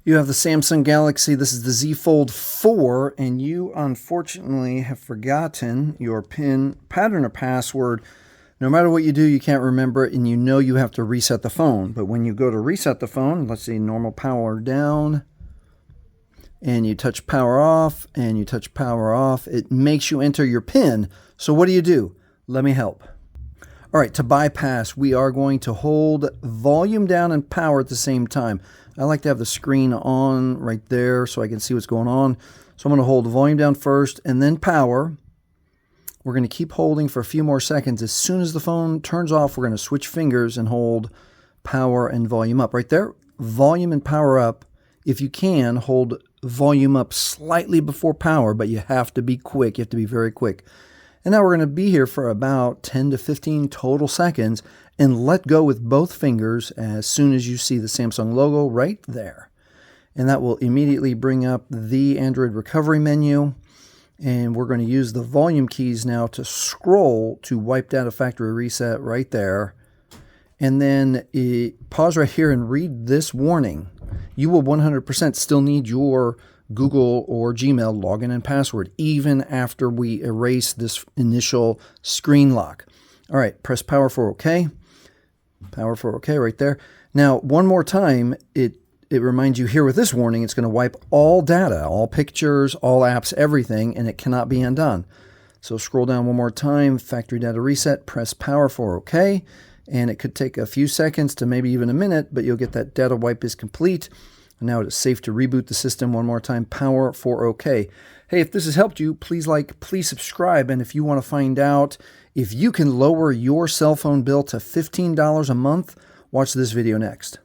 You have the Samsung Galaxy. This is the Z Fold4, and you unfortunately have forgotten your PIN, pattern, or password. No matter what you do, you can't remember it, and you know you have to reset the phone. But when you go to reset the phone, let's see, normal power down, and you touch power off, and you touch power off, it makes you enter your PIN. So what do? Let me help. All right, to bypass, we are going to hold volume down and power at the same time. I like to have the screen on right there so I can see what's going on. So I'm going to hold the volume down first and then power. We're going to keep holding for a few more seconds. As soon as the phone turns off, we're going to switch fingers and hold power and volume up. Right there, volume and power up. If you can, hold volume up slightly before power, but you have to be quick. You have to be very quick. And now we're going to be here for about 10 to 15 total seconds and let go with both fingers as soon as you see the Samsung logo right there. And that will immediately bring up the Android recovery menu. And we're going to use the volume keys now to scroll to wipe data factory reset right there. And then pause right here and read this warning. You will 100% still need your Google or Gmail login and password, even after we erase this initial screen lock. All right, press power for OK. Power for OK right there. Now, one more time, it reminds you here with this warning, it's going to wipe all data, all pictures, all apps, everything, and it cannot be undone. So scroll down one more time, factory data reset, press power for OK, and it could take a few seconds to maybe even a minute, but you'll get that data wipe is complete. Now it is safe to reboot the system one more time. Power for OK. Hey, if this has helped you, please subscribe. And if you want to find out if you can lower your cell phone bill to $15 a month, watch this video next.